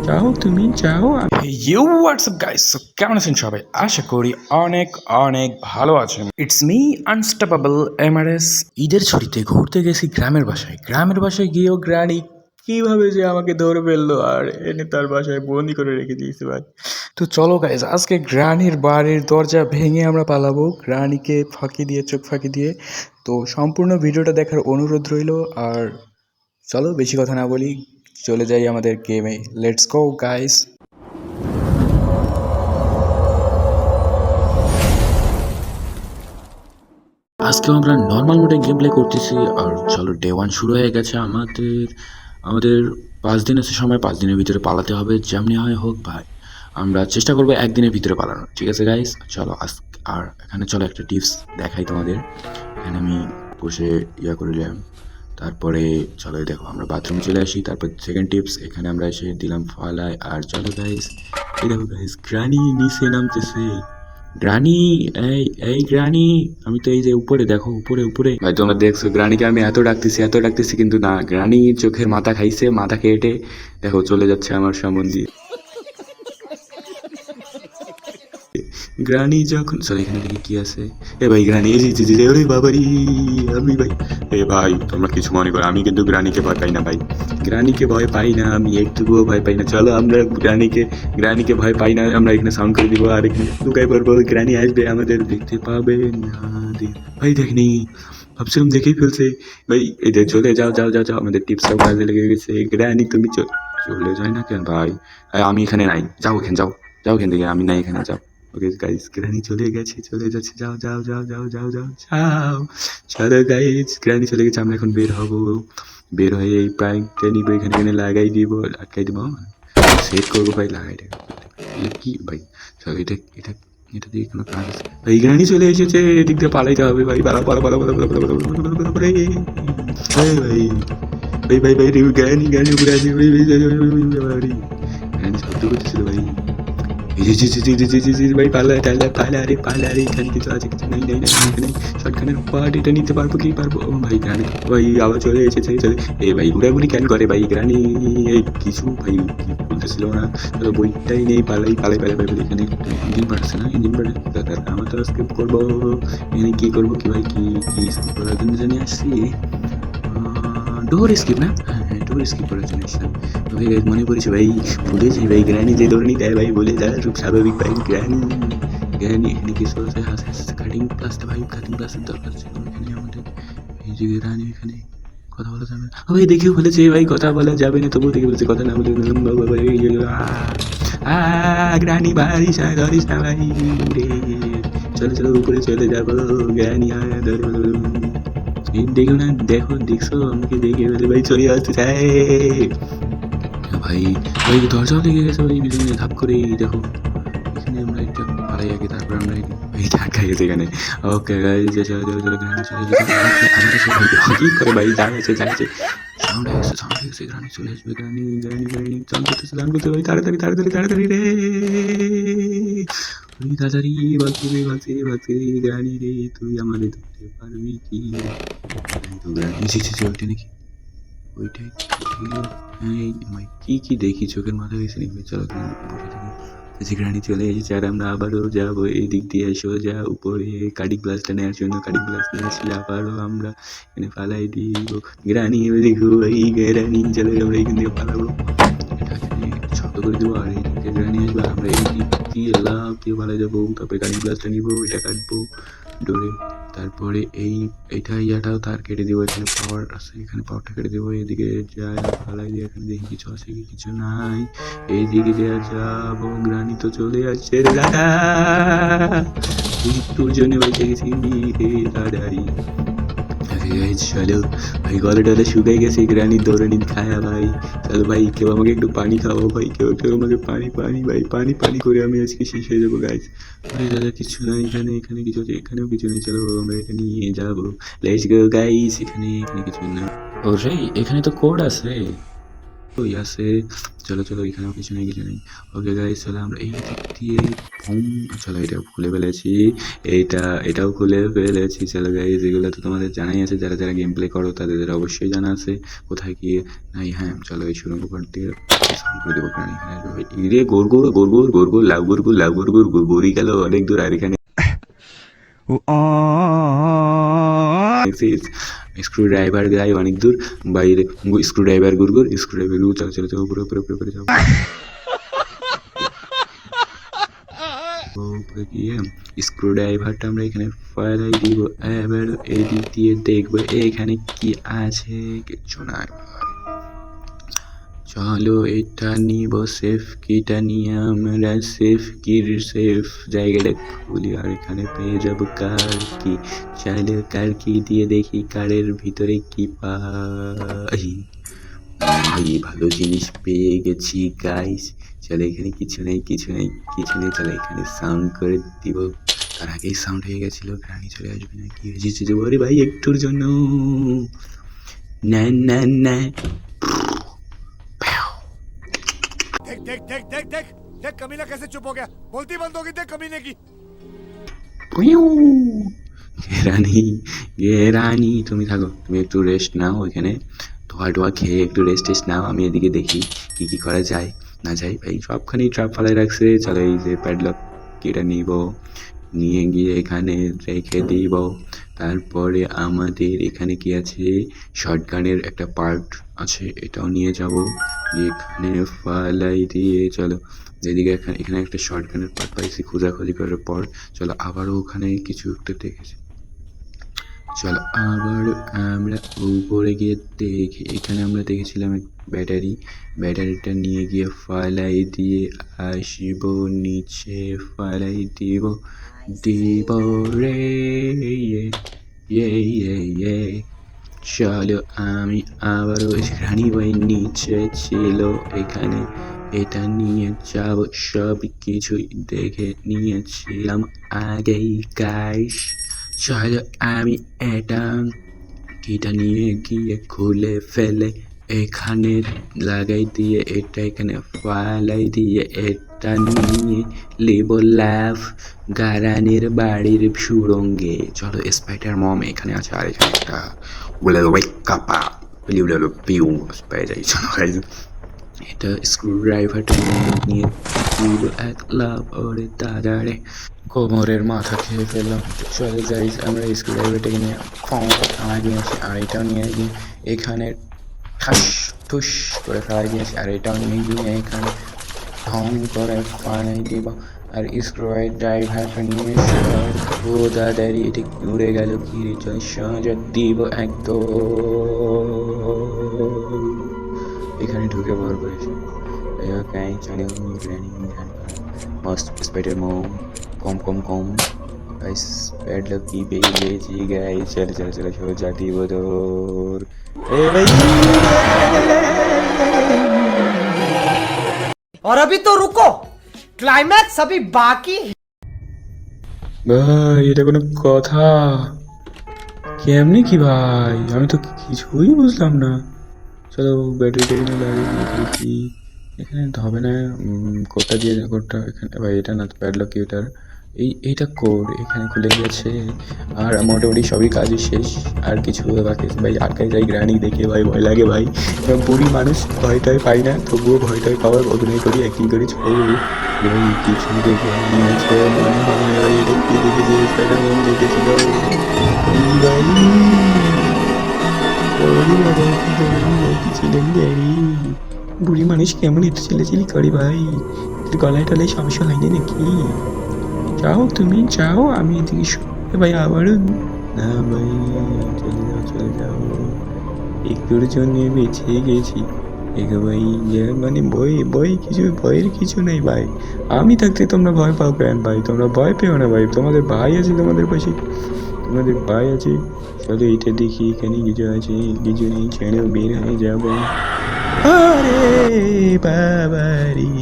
যাও তুমি যাও। ইউ হোয়াটসঅ্যাপ গাইস, কেমন আছেন সবাই? আশা করি অনেক অনেক ভালো আছেন। It's me unstoppable Mrs. ঈদের ছুটিতে ঘুরতে গেছি গ্রামের বাসায় গিয়েও গ্রানি কিভাবে যে আমাকে ধরে ফেললো আর এনে তার বাসায় বন্দি করে রেখে দিয়েছে ভাই। তো চলো গাইস, আজকে গ্রানির বাড়ির দরজা ভেঙে আমরা পালাবো, গ্রানিকে ফাঁকি দিয়ে, চোখ ফাঁকি দিয়ে। তো সম্পূর্ণ ভিডিওটা দেখার অনুরোধ রইল। আর চলো বেশি কথা না বলি, চলে যাই আমাদের গেমে। Let's go guys. আজকেও আমরা নর্মাল মোডে গেম প্লে করতেছি। আর চলো, ডে ওয়ান শুরু হয়ে গেছে আমাদের। আমাদের 5 দিন আছে সময়, 5 দিনের ভিতরে পালাতে হবে যেমনি হয় হোক ভাই। আমরা চেষ্টা করবো একদিনের ভিতরে পালানোর, ঠিক আছে গাইস? চলো আর এখানে চলো একটা টিপস দেখাই তোমাদের। এখানে আমি বসে করলাম। তারপরে চলো, দেখো আমরা বাথরুমে চলে আসি। তারপর সেকেন্ড টিপস, এখানে আমরা এসে দিলাম ফালায়। আর চলো গাইস, এই দেখো গাইস, গ্রানি নিচে নামতেছে। গ্রানি, এই এই গ্রানি, আমি তো এই যে উপরে, দেখো উপরে উপরে ভাই। তোমরা দেখছো গ্রানিকে আমি এত ডাকতেছি কিন্তু না, গ্রানি চোখের মাথা খাইছে, মাথা কেটে দেখো চলে যাচ্ছে আমার সামন দিয়ে। গ্রানি যখন, সরি এখানে দেখি কি আছে। এ ভাই গ্রানি, এই যে ওরে বাবারি, আমি ভাই। এ ভাই তোমরা কিছু মনে করো, আমি কিন্তু গ্রানিকে ভয় পাই না ভাই। গ্রানিকে ভয় পাই না আমি, একটুকুও ভয় পাই না। চলো আমরা গ্রানিকে ভয় পাই না, আমরা এখানে সাউন্ড করে দিব আর এখানে লুকাই পড়বো। গ্রানি আসবে, আমাদের দেখতে পাবে না। ভাই দেখনি, ভাবছিলাম দেখেই ফেলছে ভাই। এই যে চলে যাও যাও যাও যাও, আমাদের টিপসটাও কাজে লেগে গেছে। গ্রানি তুমি চলে যায় না কেন ভাই? আমি এখানে নাই, যাও এখানে, যাও যাও এখান থেকে, আমি নাই এখানে, যাও। ওকে গাইস, গ্রানি চলে গেছে, চলে যাচ্ছে, যাও যাও যাও যাও যাও যাও যাও। চলো গাইস, গ্রানি চলে গেছে, আমরা এখন বের হব। বের হয়ে এই প্রাইমটা নিব, এখানে এখানে লাগাই দিব, আটকাই দিব, সেট করবো ভাই। লাগাই দেবো কি ভাই? চলো, এটা এটা এটা দিয়ে কোনো কাজ আছে ভাই? গ্রানি চলে এসেছে, এদিক দিয়ে পালাইতে হবে ভাই। পালা পালা পালা পালা পালা পালা পালা পালা পালা পালা পালা। এই ভাই ভাই ভাই ভাই, গ্রানি গ্রানি উপরে আছে ভাই ভাই ভাই। গ্রানি শব্দ করতেছিল ভাই। ভাই পালা টালা পালা রে পালা রে, এখানে কিছু আছে, কিছু নেই নেই নেই এখানে। শর্টকানের পার্ট এটা নিতে পারবো কি পারবো? ও ভাই গ্রানি ভাই আবার চলে এসেছে, চলে। এ ভাই ঘুরাঘুরি কেন করে ভাই গ্রানি? এই কিছু ভাই কি বলতেছিল না, চলো বইটাই নেই, পালাই পালাই পালাই পালাই। এখানে একটা ইঞ্জিন পাঠাচ্ছে না, ইঞ্জিন পাঠাচ্ছে দাদা, আমার তো স্কিপ করবো। এখানে কি করবো কি ভাই, কি কি স্কিপ করার জন্য জানি আসছি। ডোর স্কিপ না, হ্যাঁ হ্যাঁ, ডোর স্কিপ করার জন্য আসলাম। তবে মনে পড়েছে ভাই, ভুলেছি ভাই, গ্রানি যে ধরনি দেয় ভাই বলে দেয় খুব স্বাভাবিক ভাই। গ্রানি গ্রানি এখানে কিছু আছে, হাসে হাসে কাটিং প্লাসটা ভাই, কাটিং প্লাসের দরকার ছিল এখানে আমাদের। এই যে গ্রানি এখানে কথা বলা যাবে না ভাই, দেখে বলেছে ভাই কথা বলা যাবে না, তবুও দেখে বলেছে কথা না বলে গ্রানি বাড়ি ধরিস না ভাই রে। চলো চলো উপরে চলে যাবো, গ্রানি দেখো না, দেখো দেখছো আমাকে দেখে বলে ভাই চলে আসতে চাই ভাই। ভাই দরজাও লেগে গেছে ভাই পিছনে ধাপ করে, দেখো এখানে আমরা একটা পালাই আগে, তারপর আমরা এই ধাক্কা গেছে এখানে। ওকে গাইস, চলে চলে চলে গ্রানি চলে যেতে আমার এসে ভাই কি করে ভাই, যাচ্ছে যাচ্ছে, সাউন্ড হয়ে গেছে, গ্রানি চলে আসবে। গ্রানি গ্রানি গ্রানি চান করতে ভাই, তাড়াতাড়ি তাড়াতাড়ি তাড়াতাড়ি রে, তুই তাড়াতাড়ি বাঁচবে বাঁচে বাঁচে গ্রানি রে, তুই আমাদের ধরতে পারবি কি? তো গ্রানি ওইটা নাকি, ওইটাই ছিল। হ্যাঁ ভাই কি কি দেখি, চোখের মাথা গেছে নাকি? চলো বসে থাকি। গ্রানি চলে এসেছে আর আমরা আবারও যাবো এই দিক দিয়ে, সোজা উপরে কাটিং গ্লাসটা নেওয়ার জন্য। কাটিং গ্লাস নিয়েছি, আবারও আমরা এখানে পালাই দিব। গ্রানি দেখো এই গ্রানি, চলে আমরা এখান থেকে পালাবো। এটা এখানে শব্দ করে দেবো আর এই দিকে গ্রানি আসবে, আমরা এই দিক দিয়ে লাভ দিয়ে পালাই যাবো। তারপরে কাটিং গ্লাসটা নিবো, এটা কাটবো ডোরে। তারপরে এইটা ইয়াটাও তার কেটে দিব, এখানে পাওয়ার আছে, এখানে পাওয়ারটা কেটে দেবো। এদিকে যাই ফালাই দিয়ে, এখানে দেখি কিছু আছে কি কিছু নাই। এইদিকে দেওয়া যাবো, গ্রানি তো চলে আসছে রে দাদা, তোর জন্য বেঁচে গেছি রে দাদারি। চলো ভাই, গলা টলা শুকাই গেছে, গ্রানির দৌড়ানি খায়া ভাই। চলো ভাই, কেউ আমাকে একটু পানি খাওয়াও ভাই, কেউ কেউ আমাকে পানি পানি ভাই, পানি পানি করে আমি আজকে শেষ হয়ে যাবো গাইজ। আরে দাদা কিছু নাই এখানে, এখানে কিছু আছে, এখানেও কিছু নেই। চলো আমরা এটা নিয়ে যাবো, লেটস গো গাইস। এখানে এখানে কিছু না। ও রে, এখানে তো কোড আছে। ওই আছে। চলো চলো, এখানেও কিছু নেই কিছু নেই। ওকে গাইস, চলো আমরা এই দিক দিয়ে চলো এটাও খুলে ফেলেছি। এটাও খুলে ফেলেছি। চলো গাইস, এগুলো তো তোমাদের জানাই আছে, যারা যারা গেম প্লে করো তাদের অবশ্যই জানা আছে কোথায় গিয়ে নাই। হ্যাঁ চলো, এই সুড়ঙ্গ পথ দিয়ে সাউন্ড করে দেবো প্রাণী। হ্যাঁ রে, গোর গোর গোর গোর গোর গোর লাউ গোর গোর লাউ গোর গোর গড়ি গেল অনেক দূর। আর এখানে স্ক্রু ড্রাইভার গাই অনেক দূর বাইরে। স্ক্রু ড্রাইভার গুড় গুড়, স্ক্রু ড্রাইভার গুড়। চলো চলো চলো, উপরে উপরে উপরে উপরে যাও। উপরে গিয়ে স্ক্রু ড্রাইভারটা আমরা এখানে ফেলাই দিব। এবার এই দিক দিয়ে দেখবো এখানে কি আছে। কিচ্ছু নাই। চলো এটা নিব, সেফ কিটা নিয়ে আমরা সেফ জায়গাটা খুলি। আর এখানে পেয়ে যাবো কার কি। চাইলে কার কি দিয়ে দেখি কারের ভিতরে কি পাই। ভাই ভালো জিনিস পেয়ে গেছি গাইস। চলো এখানে কিছু নেই কিছু নেই কিছু নেই। চলো এখানে সাউন্ড করে দিব। তার আগেই সাউন্ড হয়ে গেছিল, প্রাণী চলে আসবে না কি হয়েছে। ওরে ভাই একটুর জন্য না না না। देख देख देख देख देख देख कमीना कैसे चुप हो गया। बोलती बंद होगी देख कमीने की। গেরানি গেরানি, তুমি থাকো, তুমি একটু রেস্ট নাও ওইখানে। ধোয়া টোয়া খেয়ে একটু রেস্ট টেস্ট নাও। আমি এদিকে দেখি কি কি করা যায় না যায়। ভাই সবখানি ট্রাপ ফালাই রাখছে। চলো এই যে প্যাডলক কেটে নিব, নিয়ে গিয়ে এখানে রেখে দিব। তারপরে আমাদের এখানে কি আছে, শটগানের একটা পার্ট আছে, এটাও নিয়ে যাব। এখানে ফালাই দিয়ে চলো যেদিকে এখানে একটা শটগানের পার্ট পাইছি খোঁজাখুঁজি করার পর। চলো আবারও ওখানে কিছু একটা দেখেছি। চলো আবার আমরা উপরে গিয়ে দেখি। এখানে আমরা দেখেছিলাম ব্যাটারি। ব্যাটারিটা নিয়ে গিয়ে ফালাই দিয়ে আসব নিচে। ফালাই দিব দিব রে। ইয়ে ইয়ে ইয়ে ইয়ে। চলো আমি আবারও, রানী ভাই নিচে ছিল এখানে। এটা নিয়ে যাব, সব কিছুই দেখে নিয়েছিলাম আগেই গাইস। চলো আমি এটা নিয়ে গিয়ে খুলে ফেলে এখানে লাগাই দিয়ে, এটা এখানে ফালাই দিয়ে এটা নিয়ে লিব লাভ গারানের বাড়ির সুড়ঙ্গে। চলো স্পাইডার মম এখানে আছে। আর এখানে একটা বলে দেবো কাপা পিউ পেয়ে যাই। চলো গাইজ, এটা স্ক্রু ড্রাইভারটা নিয়ে দিব এক লাভ। ওরে দাদারে, কোমরের মাথা খেয়ে ফেললাম। চলে যাই আমরা স্ক্রু ড্রাইভারটাকে নিয়ে থামাই দিয়েছি। আর এটাও নিয়ে গিয়ে এখানে ঠাস ঠুস করে ফেলাই দিয়েছি। আর এটাও নিয়ে গিয়ে এখানে ঢং করে ফালাই দিব। আর স্ক্রু ড্রাইভারটা নিয়ে ও দাদারি, এটা উড়ে গেল কি রে। চল সাজা দিব একদম এখানে ঢুকে বড় করেছি। মস্ত স্পাইডার মম কম কম কম গাইস। প্যাডলক কি পেয়ে গেছি গাইস। চলে চলে চলে সোজা দিব দৌড়। এ ভাই और अभी तो रुको, क्लाइमैक्स अभी बाकी है। ভাই এটা কোনো কথা? কেমনি কি ভাই, আমি তো কিছুই বুঝলাম না। চলো ব্যাটারিটা এখানে লাগিয়ে দেখি। এখানে তো হবে না। কোডটা দিয়ে কোডটা এখানে। ভাই এটা না, প্যাডলক কি এটার এইটা কোড এখানে খুলে গেছে। আর মোটামুটি সবই কাজই শেষ, আর কিছু বাকি আছে। ভাই আটকায় যাই গ্রানি দেখে ভাই ভয় লাগে ভাই। বুড়ি মানুষ ভয়টাই পাই না, তবুও ভয়টাই পাওয়ার অভিনয় করি, অ্যাক্টিং করি, ছবি ভাই কিছু দেখে নিয়েছে মনে হয়। ভাই এটা কি দেখেছে, স্পাইডারম্যান দেখেছিল ভাই। বুড়ি মানুষ কেমন একটু চিল্লাচিল্লি করে ভাই। গলায় টলায় সমস্যা হয়নি নাকি? যাও তুমি যাও, আমি এদিকে শুনে ভাই আবারও না ভাই। চলে যাও চলে যাও, একটুর জন্য বেঁচে গেছি। ভাই মানে ভয়ের কিছু নেই ভাই। আমি থাকতে তোমরা ভয় পাও কেন ভাই? তোমরা ভয় পেও না ভাই, তোমাদের ভাই আছে তোমাদের পাশে, তোমাদের ভাই আছে। চলো এটা দেখি এখানে কিছু আছে, কিছু নেই, ছেড়েও বের হয়ে যাবো। আরে বাবারি,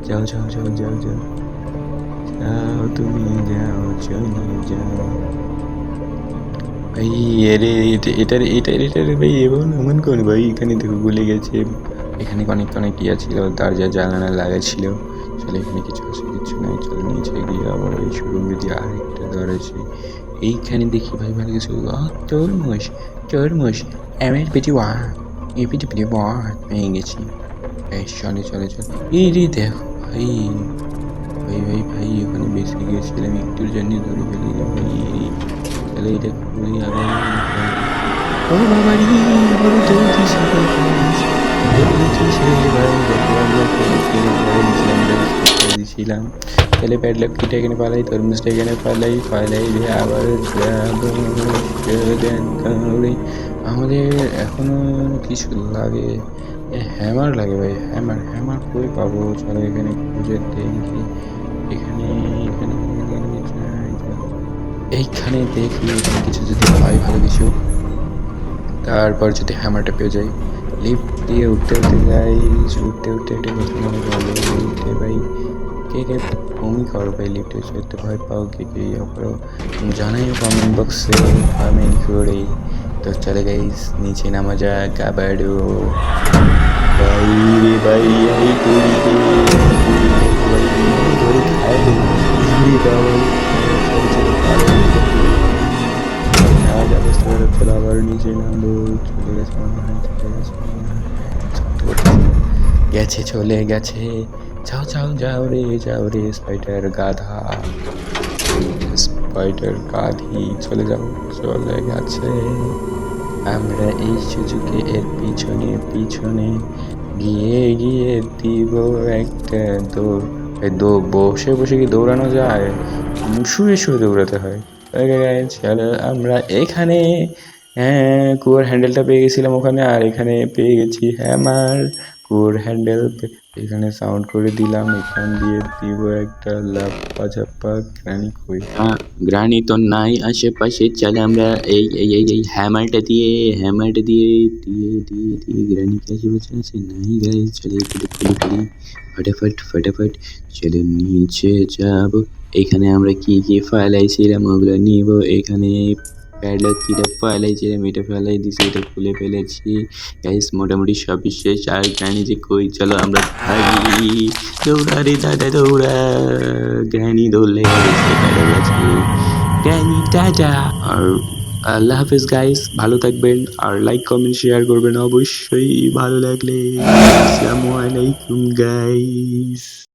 যাও যাও যাও যাও যাও যাও, তুমি যাও চলে যাও ভাই। এটার ভাই এমন এমন করে ভাই। এখানে দেখো ভুলে গেছে এখানে অনেক অনেক ইয়ে ছিল, দরজা জানালা লাগা ছিল। চলে এখানে কিছু আছে, কিছু নাই। চলে নিচে গিয়ে আবার এই সুরঙ্গ দিয়ে আরেকটা দ্বার আছে। এইখানে দেখি ভাই ভালো কিছু তরমুজ তরমুজ এমের পেটি ওয়া এই পেটি পেটি পেয়ে গেছি। বেশ চলে চলে চলে এই রে দেখো ভাই ভাই ভাই ভাই ওখানে বেঁচে গিয়েছিলাম একটুর জন্য ধরে ফেলি রে ভাই। তাহলে এটা খুবই আবার ও বাবারি বড় চলতেছে দিয়েছিলাম। তাহলে প্যাডলকটা এখানে পালাই, তরমুজটা এখানে পালাই দিয়ে আবার যাবো। আমাদের এখনো কিছু লাগে, হ্যামার লাগে ভাই। হ্যামার হ্যামার কই পাবো? চলো এখানে খুঁজে দেখি। এখানে এখানে এইখানে দেখি এখানে কিছু যদি পাই ভালো কিছু, তারপর যদি হ্যামারটা পেয়ে যাই। লিফট দিয়ে উঠতে উঠতে যাই, উঠতে উঠতে একটা কথা মনে পড়লো। লিফটে ভাই কে কে বমি করো ভাই? লিফটে চড়তে ভয় পাও কে কে ইয়ে করো জানাইও কমেন্ট বক্সে কমেন্ট করে। তো চলে গাইস নিচে নামা যাক আবারও। ভাই রে ভাই এই করি ধরে খায় আবার নিচে নামবো। চলে গেছে মনে হয়, চলে গেছে মনে হয়। গেছে চলে গেছে। যাও যাও যাও রে স্পাইডার গাধা, স্পাইডার গাধি চলে যাও। চলে গেছে। আমরা এই সুযোগে এর পিছনে পিছনে গিয়ে গিয়ে দিব একটা দৌড়। বসে বসে কি দৌড়ানো যায়? শুয়ে শুয়ে দৌড়াতে হয়। চলো আমরা এখানে কুয়োর হ্যান্ডেলটা পেয়ে গেছিলাম ওখানে, আর এখানে পেয়ে গেছি হ্যামার। কুয়োর হ্যান্ডেল এখানে সাউন্ড করে দিলাম, এখান দিয়ে দিব একটা লাপ্পা ঝাপ্পা। গ্রানি কই? গ্রানি তো নাই আশেপাশে। চলে আমরা এই এই এই এই হ্যামারটা দিয়ে গ্রানিকে আশেপাশে আছে নাই গাইস। চলে একটু খুলে ফেলি ফটাফট ফটাফট। চলে নিচে যাব। এখানে আমরা কি কি ফাইলাইছিলাম ওগুলো নিব। এখানে প্যাডলক কিটা ফাইলাইছিলাম এটা ফেলাই দিছি, এটা খুলে ফেলেছি গাইস। মোটামুটি সবই শেষ। আর গ্রানি যে কই? চলো আমরা ভাগি। দৌড়া রে দাদা দৌড়া। গ্রানি দৌড়লে গ্রানি টাটা। আর আল্লাহ হাফেজ গাইস, ভালো থাকবেন আর লাইক কমেন্ট শেয়ার করবেন অবশ্যই ভালো লাগলে। আসসালামু আলাইকুম গাইস।